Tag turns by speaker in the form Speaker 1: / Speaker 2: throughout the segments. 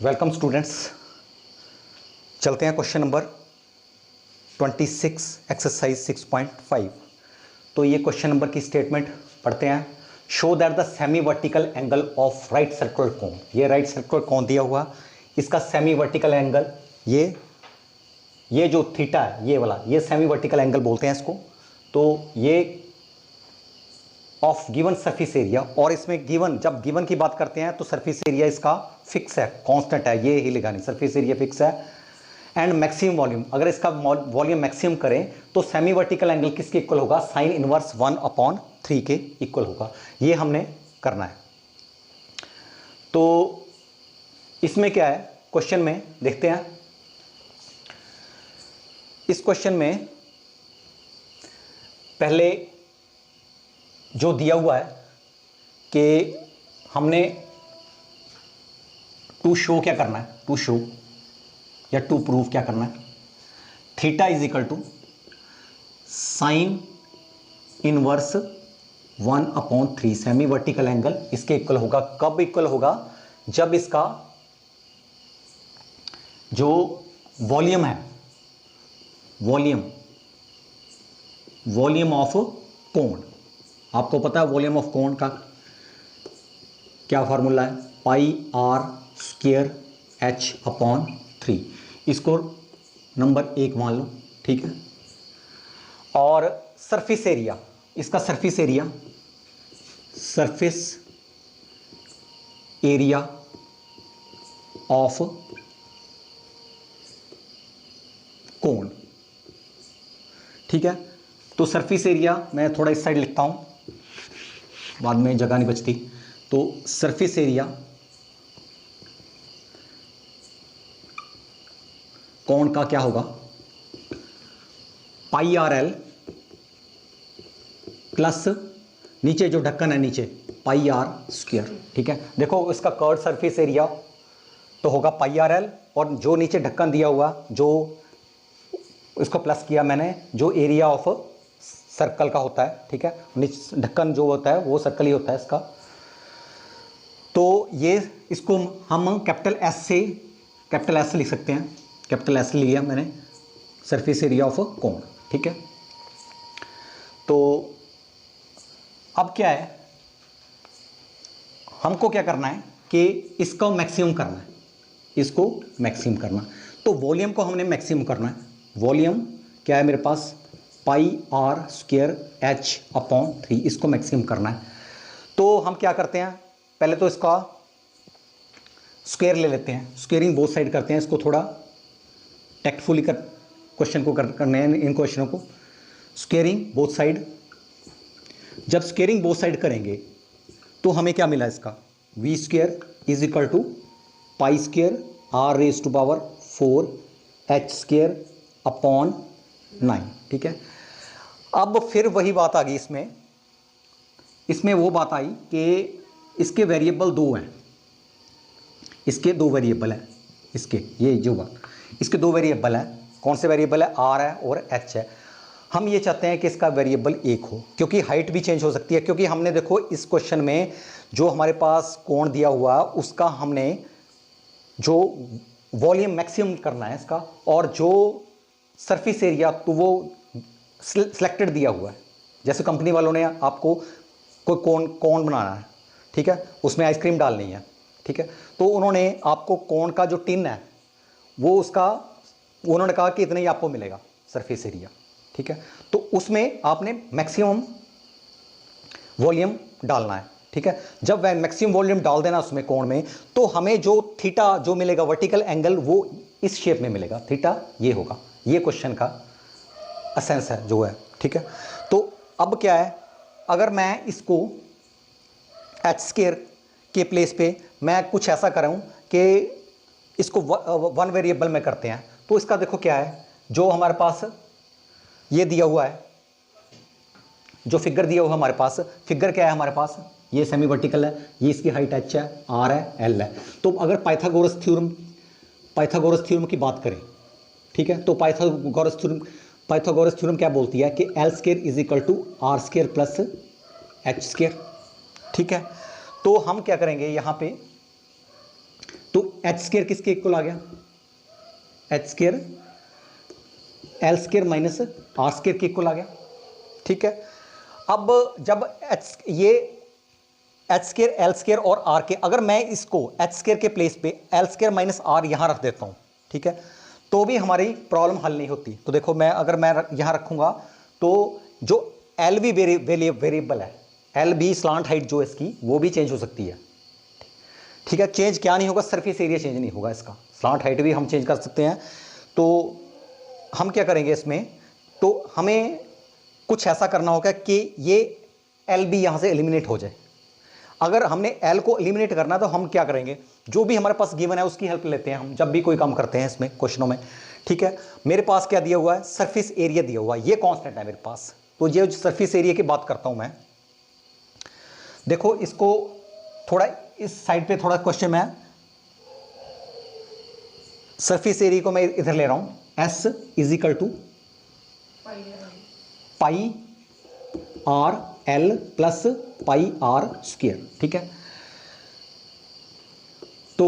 Speaker 1: Welcome students. चलते हैं question number 26 exercise 6.5। तो ये क्वेश्चन नंबर की स्टेटमेंट पढ़ते हैं। Show that the semi vertical angle of right circular cone, ये राइट सर्कुलर कोन दिया हुआ, इसका सेमी वर्टिकल एंगल ये जो थीटा है ये वाला, ये सेमी वर्टिकल एंगल बोलते हैं इसको। तो ये ऑफ गिवन सरफेस एरिया, और इसमें गिवन, जब गिवन की बात करते हैं तो सरफेस एरिया इसका फिक्स है, कांस्टेंट है, ये ही लिखा सरफेस एरिया फिक्स है। एंड मैक्सिमम वॉल्यूम, अगर इसका वॉल्यूम मैक्सिमम करें तो सेमी वर्टिकल एंगल किसके इक्वल होगा? साइन इनवर्स 1/3 के इक्वल होगा। ये हमने करना है। तो इसमें क्या है, क्वेश्चन में देखते हैं। इस क्वेश्चन में पहले जो दिया हुआ है कि हमने टू शो क्या करना है, टू शो या टू प्रूव क्या करना है, theta is equal to sine inverse 1/3 semi vertical angle इसके इक्वल होगा। कब इक्वल होगा? जब इसका जो वॉल्यूम है, वॉल्यूम ऑफ कोन, आपको पता है वॉल्यूम ऑफ कोन का क्या फार्मूला है? πr² h/3। इसको नंबर 1 मान लो, ठीक है। और सरफेस एरिया, इसका सरफेस एरिया ऑफ कोन, ठीक है। तो सरफेस एरिया मैं थोड़ा इस साइड लिखता हूं, बाद में जगह नहीं बचती। तो सरफेस एरिया कोण का क्या होगा? πrl प्लस नीचे जो ढक्कन है नीचे πr², ठीक है। देखो इसका कर्व सरफेस एरिया तो होगा πrl, और जो नीचे ढक्कन दिया हुआ, जो इसको प्लस किया मैंने, जो एरिया ऑफ सर्कल का होता है, ठीक है। नीचे ढक्कन जो होता है वो सर्कल ही होता है इसका। तो ये इसको हम कैपिटल एस लिख सकते हैं। कैपिटल एस लिया मैंने, सरफेस एरिया ऑफ कोन, ठीक है। तो अब क्या है, हमको क्या करना है कि इसको मैक्सिमम करना है, इसको मैक्सिमम करना। तो वॉल्यूम को हमने मैक्सिमम करना है। वॉल्यूम क्या है मेरे पास? πr² h/3, इसको मैक्सिमम करना है। तो हम क्या करते हैं, पहले तो इसका स्क्वायर ले लेते हैं, स्क्वेयरिंग बोथ साइड करते हैं। इसको थोड़ा टैक्टफुली क्वेश्चन को करने हैं, इन क्वेश्चनों को स्क्वेयरिंग बोथ साइड। जब स्क्वेयरिंग बोथ साइड करेंगे तो हमें क्या मिला इसका? v² is equal to π² r⁴ h²/9, ठीक है। अब फिर वही बात आ गई इसमें वो बात आई कि इसके वेरिएबल 2 हैं, इसके 2 वेरिएबल हैं, इसके ये जो बात, इसके 2 वेरिएबल हैं। कौन से वेरिएबल है? r है और h है। हम ये चाहते हैं कि इसका वेरिएबल 1 हो, क्योंकि हाइट भी चेंज हो सकती है। क्योंकि हमने देखो इस क्वेश्चन में जो हमारे पास कोण दिया हुआ उसका हमने जो वॉल्यूम मैक्सिमम करना है इसका, और जो सरफेस एरिया तो वो सिलेक्टेड दिया हुआ है। जैसे कंपनी वालों ने आपको कोई कोण बनाना है, ठीक है, उसमें आइसक्रीम डालनी है, ठीक है। तो उन्होंने आपको कोण का जो टिन है वो उसका, उन्होंने कहा कि इतना ही आपको मिलेगा सरफेस एरिया, ठीक है। तो उसमें आपने मैक्सिमम वॉल्यूम डालना है, ठीक है। जब वह मैक्सिमम वॉल्यूम डाल देना उसमें कोण में, तो हमें जो थीटा जो मिलेगा वर्टिकल एंगल, वो इस शेप में मिलेगा। थीटा ये होगा। ये क्वेश्चन का एसेंस है जो है, ठीक है। तो अब क्या है, अगर मैं इसको h² के प्लेस पे मैं कुछ ऐसा कर रहा हूं कि इसको 1 वेरिएबल में करते हैं, तो इसका देखो क्या है, जो हमारे पास ये दिया हुआ है, जो फिगर दिया हुआ हमारे पास, फिगर क्या है हमारे पास? ये सेमी वर्टिकल है, ये इसकी हाइट h है, r है, l है। तो अगर पाइथागोरस थ्योरम की बात करें, ठीक है, तो पाइथागोरस थ्योरम क्या बोलती है कि l² is equal to r² plus h², ठीक है। तो हम क्या करेंगे यहाँ पे तो एच स्केयर किसके इक्वल आ गया, H square L square minus R square के इक्वल आ गया। ठीक है, अब जब ये एच स्केयर एल स्केयर और आर के, अगर मैं इसको एच स्केयर के प्लेस पे एल स्केयर माइनस आर यहां रख देता हूं, ठीक है, तो भी हमारी प्रॉब्लम हल नहीं होती। तो देखो मैं अगर मैं यहां रखूंगा तो जो एल भी वेरिएबल है, एल बी स्लांट हाइट जो इसकी वो भी चेंज हो सकती है। ठीक है, चेंज क्या नहीं होगा, सरफेस एरिया चेंज नहीं होगा इसका, स्लांट हाइट भी हम चेंज कर सकते हैं। तो हम क्या करेंगे इसमें, तो हमें कुछ ऐसा करना होगा कि ये एल बी यहां से एलिमिनेट हो जाए। अगर हमने एल को एलिमिनेट करना है तो हम क्या करेंगे, जो भी हमारे पास गिवन है उसकी हेल्प लेते हैं हम जब भी कोई काम करते हैं इसमें क्वेश्चनों में। ठीक है, मेरे पास क्या दिया हुआ है, सरफेस एरिया दिया हुआ है, ये कांस्टेंट है मेरे पास। तो ये सरफेस एरिया की बात करता हूं मैं। देखो इसको थोड़ा इस साइड पे थोड़ा क्वेश्चन में सरफेस एरिया को मैं इधर ले रहा हूं, S is equal to pi R L plus pi R square. ठीक है, तो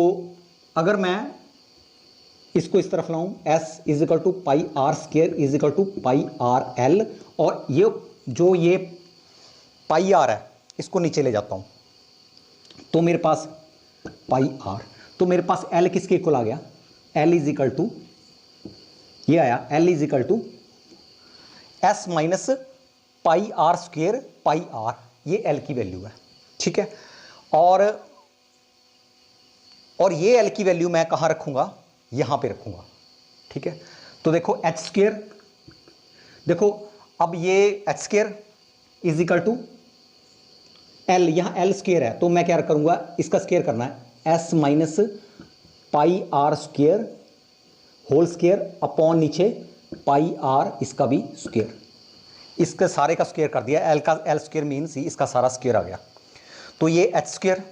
Speaker 1: अगर मैं इसको इस तरफ लाऊं, S is equal to pi R square is equal to pi R L, और ये जो ये पाई आर है इसको नीचे ले जाता हूं, तो मेरे पास पाई आर, तो मेरे पास एल किसके इक्वल आ गया, एल इज इक्वल टू ये आया, L is equal to S minus pi R square pi R, ये एल की वैल्यू है। ठीक है, और ये एल की वैल्यू मैं कहां रखूंगा, यहां पे रखूंगा। ठीक है, तो देखो एच स्क्वेयर, देखो अब ये H square is equal to L, यहां एल स्क्वेयर है तो मैं क्या करूंगा, इसका स्क्वेयर करना है, S minus pi R square whole square upon नीचे पाई आर इसका भी स्क्वेयर, इसके सारे का स्क्वायर कर दिया, एल का एल स्क्वायर मीन्स इसका सारा स्क्वायर आ गया। तो ये H square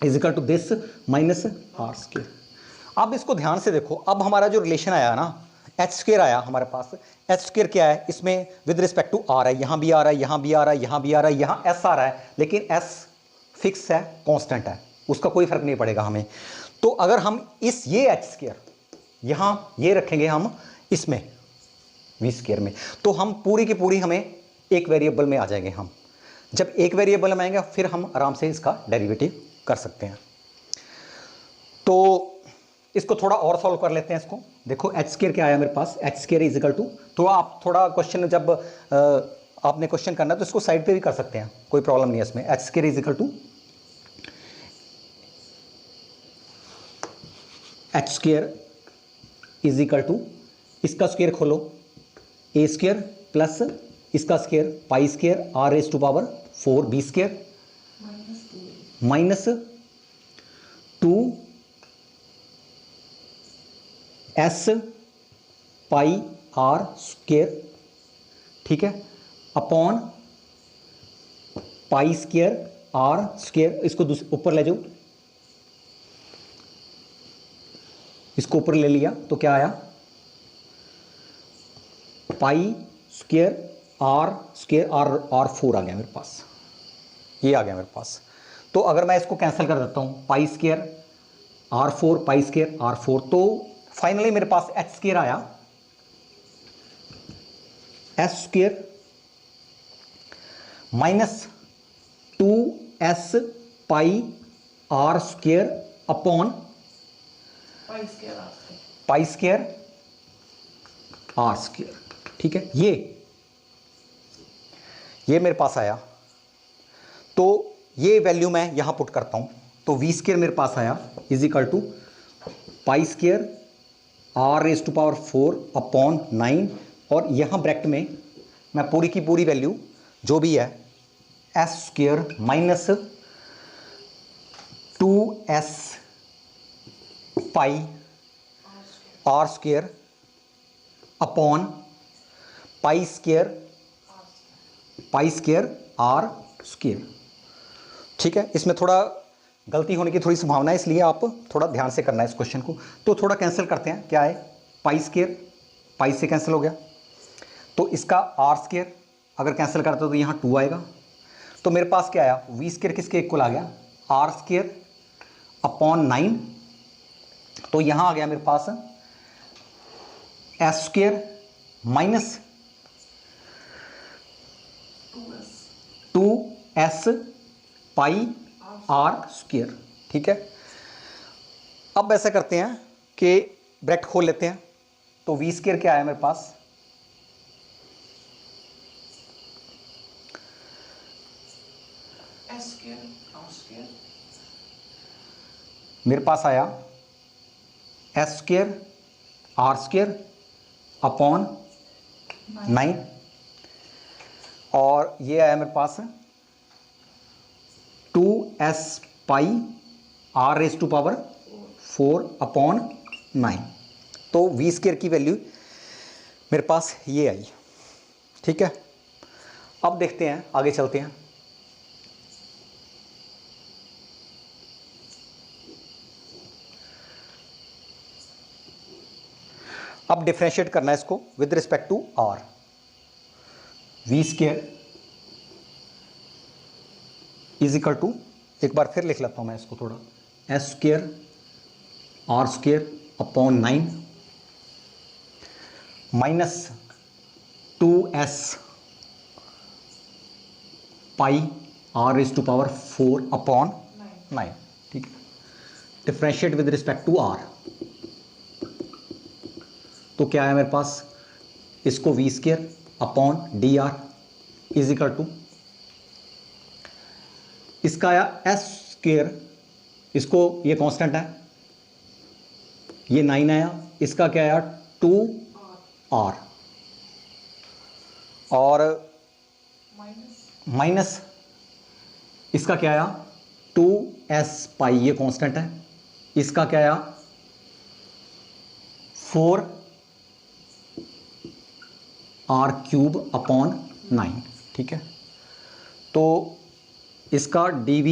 Speaker 1: is equal to this minus R square. अब इसको ध्यान से देखो, अब हमारा जो रिलेशन आया ना, एच स्क्वायर आया हमारे पास, एच स्क्वायर क्या है, इसमें विद रिस्पेक्ट टू आर है, यहाँ भी आ रहा है, यहाँ भी आ रहा है, यहाँ भी आ रहा है, यहाँ एस आ रहा है, लेकिन एस फिक्स है, कॉन्स्टेंट है, उसका कोई फर्क नहीं पड़ेगा हमें। तो अगर हम ये एच स्क्वायर यहाँ ये रखेंगे हम इसमें वी स्क्वायर में, तो हम पूरी की पूरी हमें एक वेरिएबल में आ जाएंगे। हम जब एक वेरिएबल में आएंगे फिर हम आराम से इसका डेरिवेटिव कर सकते हैं। तो इसको थोड़ा और सॉल्व कर लेते हैं इसको। देखो एच स्क्वायर क्या आया मेरे पास, H square is equal to, तो आप थोड़ा क्वेश्चन जब आपने क्वेश्चन करना है तो इसको साइड पे भी कर सकते हैं, कोई प्रॉब्लम नहीं है इसमें। H square is equal to H square is equal to, इसका स्क्वायर खोलो, ए स्क्वायर प्लस इसका square pi square R raise to power 4 B square minus 2 S pi R square, ठीक है, upon pi square R square, इसको ऊपर ले जाओ, इसको ऊपर ले लिया तो क्या आया, पाई स्क्वायर आर 4 आ गया मेरे पास, ये आ गया मेरे पास। तो अगर मैं इसको कैंसिल कर देता हूं, pi square R 4 pi square R 4, तो फाइनली मेरे पास एच स्क्वायर आया, S square minus 2s pi R square upon pi square R square. ठीक है, ये मेरे पास आया, तो ये वैल्यू मैं यहां पुट करता हूं, तो वी स्क्वायर मेरे पास आया is equal to pi square R raise to power 4 upon 9, और यहां ब्रैकेट में मैं पूरी की पूरी वैल्यू जो भी है S square minus 2s pi R square upon pi square R square. ठीक है, इसमें थोड़ा गलती होने की थोड़ी संभावना है, इसलिए आप थोड़ा ध्यान से करना है इस क्वेश्चन को। तो थोड़ा कैंसिल करते हैं, क्या है, पाई स्क्वायर पाई से कैंसिल हो गया, तो इसका आर स्क्वायर अगर कैंसिल करते हो तो यहाँ 2 आएगा, तो मेरे पास क्या आया, वी स्क्वायर किसके इक्वल आ गया, आर स्क्वायर अपॉन 9 तो यहां आ गया मेरे पास S square minus 2s pi R square. ठीक है, अब ऐसा करते हैं कि ब्रैकेट खोल लेते हैं। तो वी स्क्वेयर क्या है मेरे पास, मेरे पास आया S square R square upon 9 और ये आया मेरे पास 2s pi R raise to power 4 upon 9। तो वी स्क्वेयर की वैल्यू मेरे पास ये आई। ठीक है, अब देखते हैं, आगे चलते हैं। अब डिफरेंशिएट करना है इसको with respect to R. V square is equal to, एक बार फिर लिख लेता हूं मैं इसको थोड़ा, S square R square upon 9 minus 2s pi R raise to power 4 upon 9। ठीक है, differentiate with respect to R. तो क्या है मेरे पास, इसको V square upon D R is equal to, इसका आया एस स्क्वेयर, इसको ये कांस्टेंट है, ये 9 आया, इसका क्या आया 2r और माइनस इसका क्या आया 2s पाई, ये कांस्टेंट है, इसका क्या आया 4r क्यूब अपॉन 9। ठीक है, तो इसका dv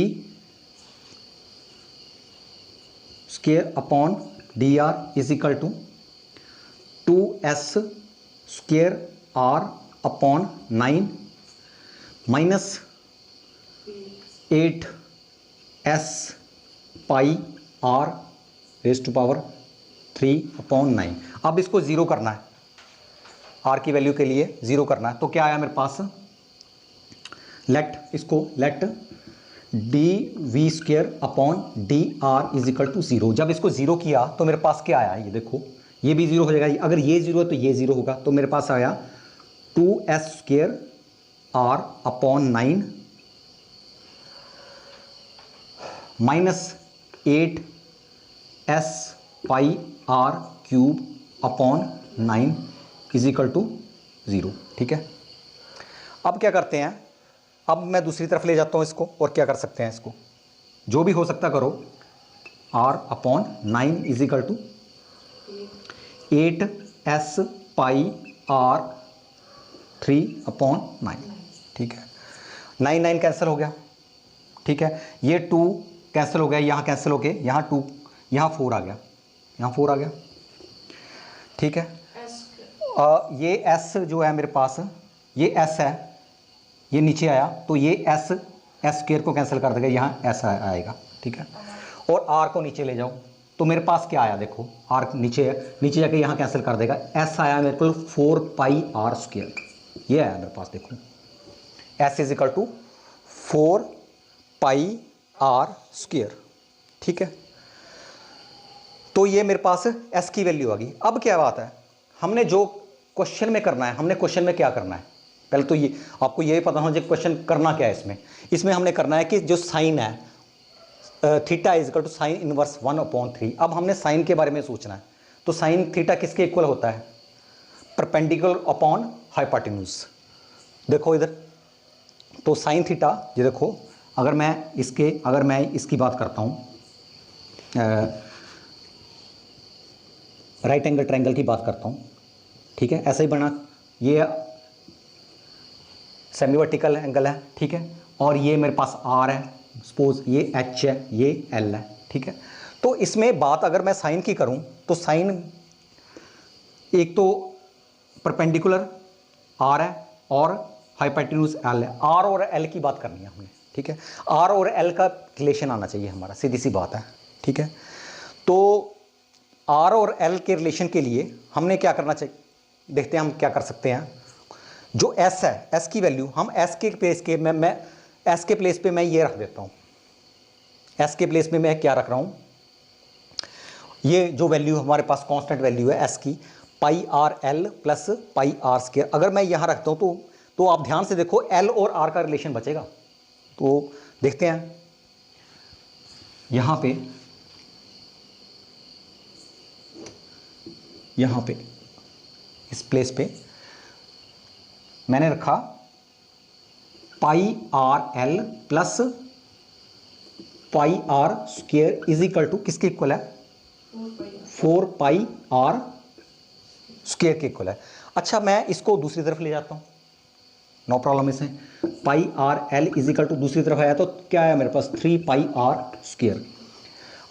Speaker 1: square upon D R is equal to 2s square r upon 9 minus 8s pi r raise to power 3 upon 9। अब इसको ज़ीरो करना है, r की वैल्यू के लिए ज़ीरो करना है। तो क्या आया मेरे पास, let D V square upon D R is equal to 0। जब इसको ज़ीरो किया तो मेरे पास क्या आया, ये देखो, ये भी ज़ीरो हो जाएगा, अगर ये ज़ीरो है तो ये ज़ीरो होगा। तो मेरे पास आया 2s square R upon 9 minus 8s pi R cube upon 9 is equal to 0। ठीक है, अब क्या करते हैं, अब मैं दूसरी तरफ ले जाता हूं इसको, और क्या कर सकते हैं, इसको जो भी हो सकता करो। r upon 9 is equal to 8s pi r 3 upon 9। ठीक है, 9 कैंसिल हो गया। ठीक है, ये 2 कैंसिल हो गया, यहाँ कैंसिल हो गए, यहाँ 2, यहाँ 4 आ गया, यहाँ 4 आ गया। ठीक है, ये s जो है मेरे पास, ये s है, ये नीचे आया, तो ये s स्क्वेयर को कैंसिल कर देगा, यहाँ s आएगा। ठीक है, और r को नीचे ले जाओ, तो मेरे पास क्या आया, देखो r नीचे है, नीचे जाके यहाँ कैंसिल कर देगा, s आया मेरे को 4 पाई r स्क्वेयर, ये आया मेरे पास, देखो s is equal to 4 pi r square. ठीक है, तो ये मेरे पास s की वैल्यू आ गई। अब क्या बात है, हमने जो क्वेश्चन में करना है, हमने क्वेश्चन में क्या करना है, पहले तो ये आपको ये पता होना चाहिए क्वेश्चन करना क्या है। इसमें हमने करना है कि जो साइन है theta is equal to sine inverse 1/3। अब हमने साइन के बारे में सोचना है, तो साइन थीटा किसके इक्वल होता है, परपेंडिकुलर अपॉन हाइपोटेन्यूज। देखो इधर, तो साइन थीटा, ये देखो, अगर मैं इसकी बात करता हूँ, राइट एंगल ट्रायंगल की बात करता हूँ। ठीक है, ऐसा ही बना, ये सेमी वर्टिकल एंगल है। ठीक है, और ये मेरे पास r है, सपोज ये h है, ये l है। ठीक है, तो इसमें बात अगर मैं साइन की करूं, तो साइन एक तो परपेंडिकुलर r है और हाइपोटेन्यूज l है। r और l की बात करनी है हमने। ठीक है, r और l का रिलेशन आना चाहिए हमारा, सीधी सी बात है। ठीक है, तो आर और एल के रिलेशन के लिए हमने क्या करना चाहिए, देखते हैं हम क्या कर सकते हैं। जो एस है, एस की वैल्यू हम एस के प्लेस के मैं एस के प्लेस पे मैं ये रख देता हूँ। एस के प्लेस में मैं क्या रख रहा हूँ, ये जो वैल्यू हमारे पास कांस्टेंट वैल्यू है एस की, pi R L plus pi R square, अगर मैं यहाँ रखता हूँ तो आप ध्यान से देखो एल और आर का रिलेशन बचेगा। तो देखते हैं यहाँ पे इस प्लेस पे मैंने रखा pi R L plus pi R square is equal to किसके इक्वल है, 4 पाई आर स्क्वायर के इक्वल है। अच्छा मैं इसको दूसरी तरफ ले जाता हूँ, नो प्रॉब्लम इसमें। Pi R L is equal to दूसरी तरफ आया तो क्या है मेरे पास 3 पाई आर स्क्वायर।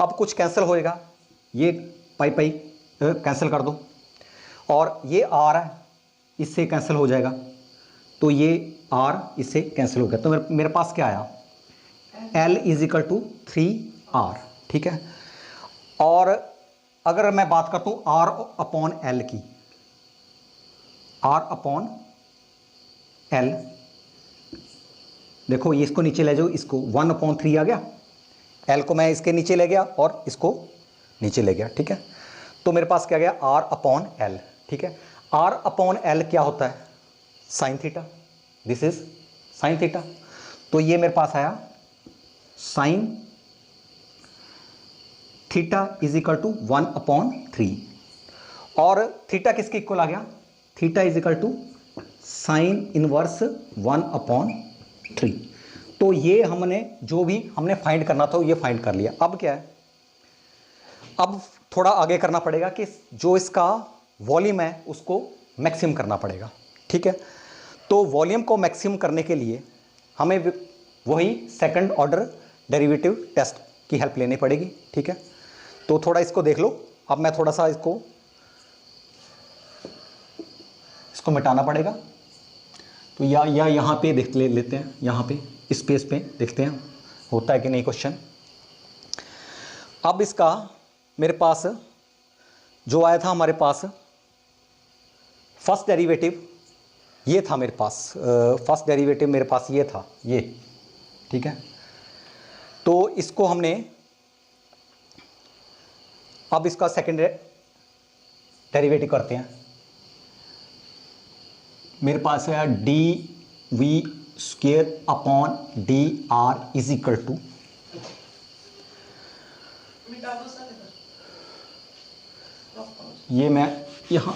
Speaker 1: अब कुछ कैंसिल होएगा, ये पाई पाई कैंसिल कर दो और ये आर है इससे कैंसिल हो जाएगा, तो ये आर इससे कैंसिल हो गया, तो मेरे पास क्या आया L is equal to 3R, ठीक है। और अगर मैं बात करता हूँ R अपॉन L की, R अपॉन L, देखो ये इसको नीचे ले जाओ, इसको 1/3 आ गया, L को मैं इसके नीचे ले गया और इसको नीचे ले गया, ठीक है। तो मेरे पास क्या गया R अपॉन L, ठीक है। R अपॉन L क्या होता है, sine theta, this is sine theta. तो ये मेरे पास आया sine theta is equal to 1/3 और थीटा किसके इक्वल आ गया, theta is equal to sine inverse 1/3। तो ये हमने जो भी हमने फाइंड करना था ये फाइंड कर लिया। अब क्या है, अब थोड़ा आगे करना पड़ेगा कि जो इसका वॉल्यूम है उसको मैक्सिमम करना पड़ेगा, ठीक है। तो वॉल्यूम को मैक्सिमम करने के लिए हमें वही सेकंड ऑर्डर डेरिवेटिव टेस्ट की हेल्प लेनी पड़ेगी, ठीक है। तो थोड़ा इसको देख लो, अब मैं थोड़ा सा इसको मिटाना पड़ेगा। तो या यहाँ पे देख लेते हैं, यहाँ पे इस पेज पे देखते हैं होता है कि नहीं क्वेश्चन। अब इसका मेरे पास जो आया था, हमारे पास फर्स्ट डेरिवेटिव ये था, मेरे पास फर्स्ट डेरिवेटिव मेरे पास ये था, ये, ठीक है। तो इसको हमने अब इसका सेकंड डेरिवेटिव करते हैं। मेरे पास है D V square upon D R is equal to, ये मैं यहां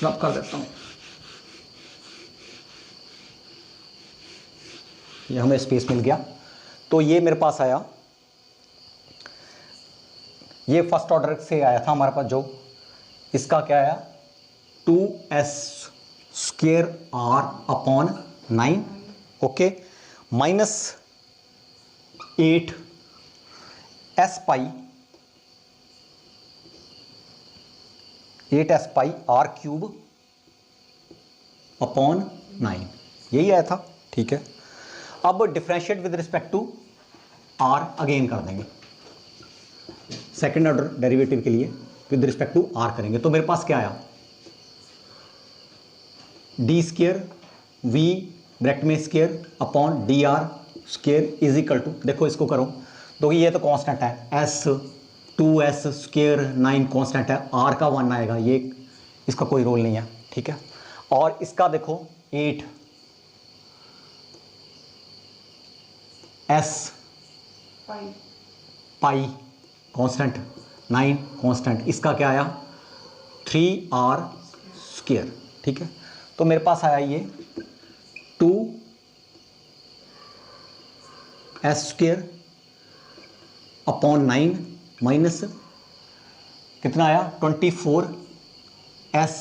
Speaker 1: रब कर देता हूं, ये हमें स्पेस मिल गया। तो ये मेरे पास आया, ये फर्स्ट ऑर्डर से आया था हमारे पास, जो इसका क्या आया 2s square r upon 9, okay, minus 8 s pi r cube upon 9, यही आया था, ठीक है। अब differentiate with respect to r again कर देंगे, सेकेंड ऑर्डर डेरिवेटिव के लिए विद रिस्पेक्ट टू r करेंगे। तो मेरे पास क्या आया डी स्क्वेयर वी ब्रैकेट में square upon D R square is equal to, देखो इसको करो तो ये तो कांस्टेंट है s 2s स्क्वेयर 9 कांस्टेंट है, r का 1 आएगा, ये इसका कोई रोल नहीं है, ठीक है। और इसका देखो 8 s पाई कांस्टेंट 9 कांस्टेंट, इसका क्या आया 3r स्क्वेयर, ठीक है। तो मेरे पास आया ये 2s स्क्वेयर अपॉन 9 माइनस कितना आया 24s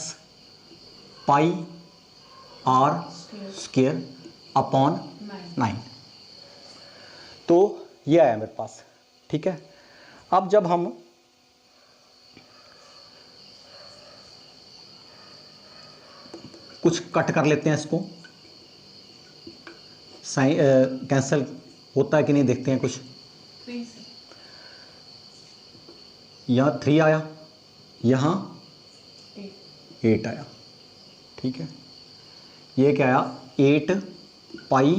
Speaker 1: पाई r स्क्वेयर अपॉन 9, तो ये आया मेरे पास, ठीक है। अब जब हम कुछ कट कर लेते हैं, इसको साइन कैंसिल होता है कि नहीं देखते हैं, कुछ यहाँ 3 आया यहाँ 8 आया, ठीक है। ये क्या आया 8 पाई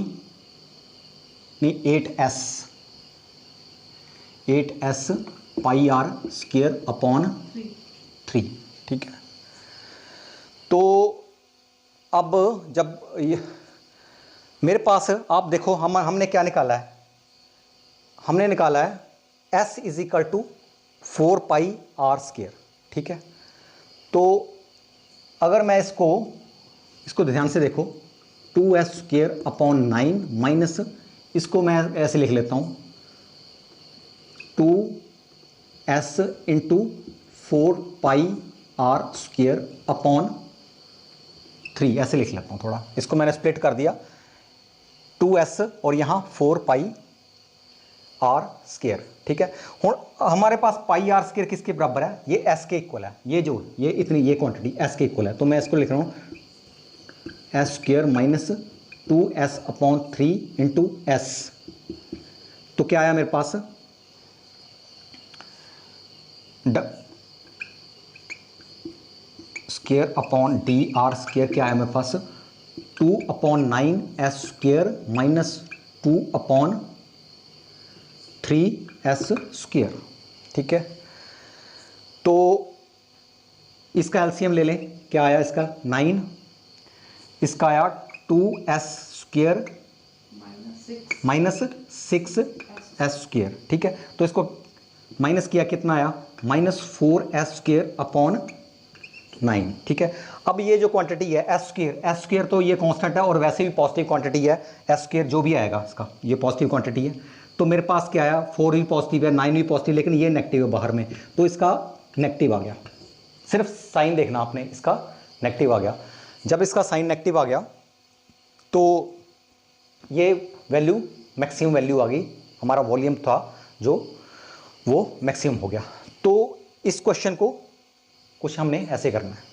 Speaker 1: नहीं 8s pi R square upon 3, ठीक है। तो अब जब ये मेरे पास आप देखो हमने क्या निकाला है, हमने निकाला है s is equal to 4 pi R square, ठीक है। तो अगर मैं इसको ध्यान से देखो 2s स्क्वायर अपॉन 9 माइनस इसको मैं ऐसे लिख लेता हूँ 2s into 4 pi R square upon 3, ऐसे लिख लेता हूँ थोड़ा। इसको मैंने स्प्लिट कर दिया 2s और यहाँ 4 पाई आर स्क्वायर, ठीक है। हूँ हमारे पास पाई आर स्क्वायर किसके बराबर है, ये s के इक्वल है, ये क्वांटिटी s के इक्वल है। तो मैं इसको लिख रहा हूँ s square minus 2s upon 3 into s। तो क्या आया मेरे पास square upon D R square, क्या आया मेरे पास 2 अपॉन 9 s square minus 2 upon 3 s square, ठीक है। तो इसका एलसीएम ले लें, क्या आया इसका 9, इसका आया 2s square minus 6s square, ठीक है। तो इसको माइनस किया, कितना आया माइनस 4s स्क्वायर अपॉन 9, ठीक है। अब ये जो क्वांटिटी है s स्क्वायर तो ये कांस्टेंट है और वैसे भी पॉजिटिव क्वांटिटी है, s स्क्वायर जो भी आएगा इसका ये पॉजिटिव क्वांटिटी है। तो मेरे पास क्या आया 4 भी पॉजिटिव है 9 भी पॉजिटिव, लेकिन ये नेगेटिव है बाहर में, तो इसका नेगेटिव आ गया। सिर्फ साइन देखना आपने, इसका नेगेटिव आ गया। जब इसका साइन नेगेटिव आ गया तो ये वैल्यू मैक्सिमम वैल्यू आ गई, हमारा वॉल्यूम था जो वो मैक्सिमम हो गया। तो इस क्वेश्चन को कुछ हमने ऐसे करना है।